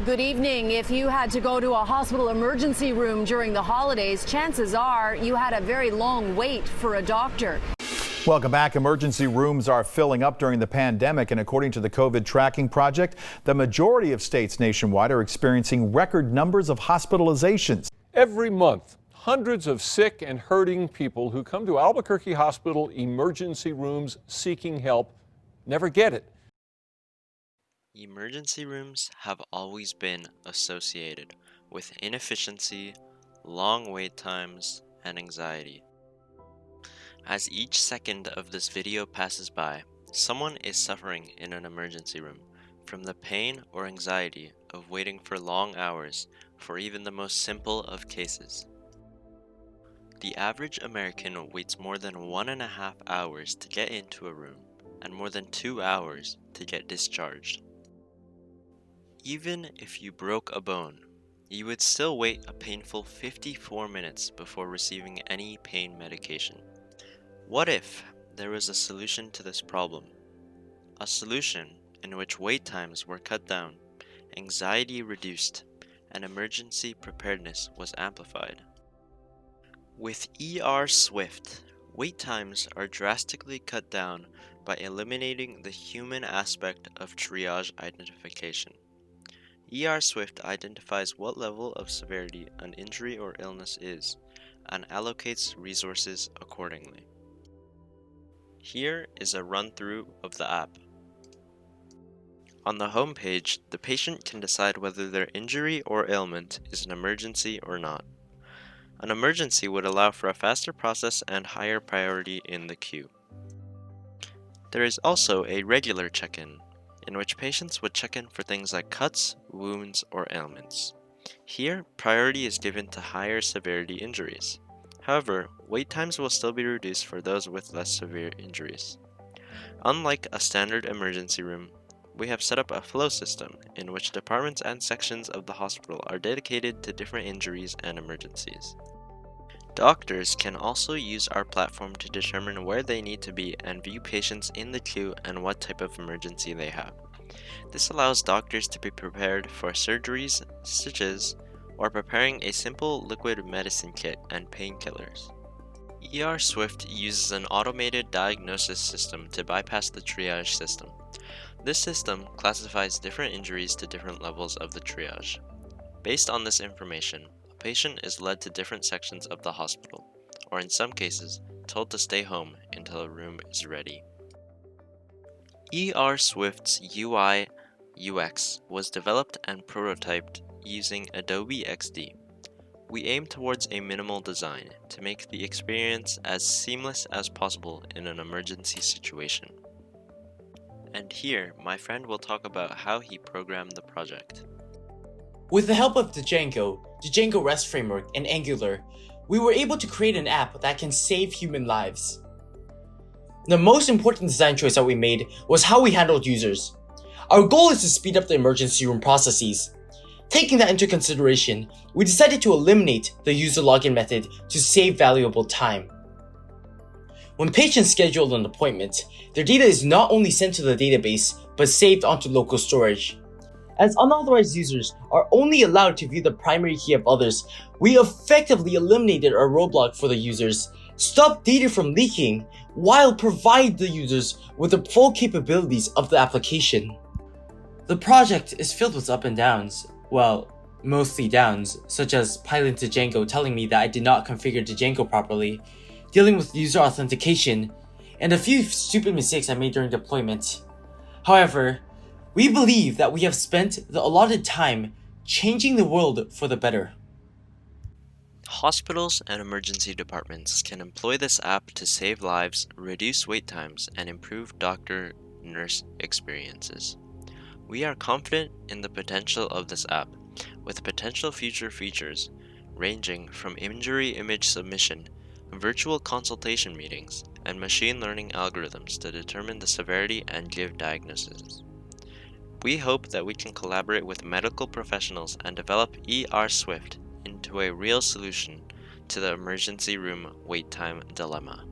Good evening. If you had to go to a hospital emergency room during the holidays, chances are you had a very long wait for a doctor. Welcome back. Emergency rooms are filling up during the pandemic, and according to the COVID tracking project, the majority of states nationwide are experiencing record numbers of hospitalizations. Every month, hundreds of sick and hurting people who come to Albuquerque Hospital emergency rooms seeking help never get it. Emergency rooms have always been associated with inefficiency, long wait times, and anxiety. As each second of this video passes by, someone is suffering in an emergency room from the pain or anxiety of waiting for long hours for even the most simple of cases. The average American waits more than 1.5 hours to get into a room and more than 2 hours to get discharged. Even if you broke a bone, you would still wait a painful 54 minutes before receiving any pain medication. What if there was a solution to this problem? A solution in which wait times were cut down, anxiety reduced, and emergency preparedness was amplified. With ERSwift, wait times are drastically cut down by eliminating the human aspect of triage identification. ERSwift identifies what level of severity an injury or illness is and allocates resources accordingly. Here is a run-through of the app. On the home page, the patient can decide whether their injury or ailment is an emergency or not. An emergency would allow for a faster process and higher priority in the queue. There is also a regular check-in, in which patients would check in for things like cuts, wounds, or ailments. Here, priority is given to higher severity injuries. However, wait times will still be reduced for those with less severe injuries. Unlike a standard emergency room, we have set up a flow system in which departments and sections of the hospital are dedicated to different injuries and emergencies. Doctors can also use our platform to determine where they need to be and view patients in the queue and what type of emergency they have. This allows doctors to be prepared for surgeries, stitches, or preparing a simple liquid medicine kit and painkillers. ERSwift uses an automated diagnosis system to bypass the triage system. This system classifies different injuries to different levels of the triage. Based on this information, a patient is led to different sections of the hospital, or in some cases, told to stay home until a room is ready. ERSwift's UI UX was developed and prototyped using Adobe XD. We aim towards a minimal design to make the experience as seamless as possible in an emergency situation. And here, my friend will talk about how he programmed the project. With the help of the Django REST framework, and Angular, we were able to create an app that can save human lives. The most important design choice that we made was how we handled users. Our goal is to speed up the emergency room processes. Taking that into consideration, we decided to eliminate the user login method to save valuable time. When patients schedule an appointment, their data is not only sent to the database, but saved onto local storage. As unauthorized users are only allowed to view the primary key of others, we effectively eliminated our roadblock for the users, stopped data from leaking, while providing the users with the full capabilities of the application. The project is filled with ups and downs. Well, mostly downs, such as piloting to Django telling me that I did not configure the Django properly, dealing with user authentication, and a few stupid mistakes I made during deployment. However, we believe that we have spent the allotted time changing the world for the better. Hospitals and emergency departments can employ this app to save lives, reduce wait times, and improve doctor-nurse experiences. We are confident in the potential of this app, with potential future features ranging from injury image submission, virtual consultation meetings, and machine learning algorithms to determine the severity and give diagnoses. We hope that we can collaborate with medical professionals and develop ERSwift into a real solution to the emergency room wait time dilemma.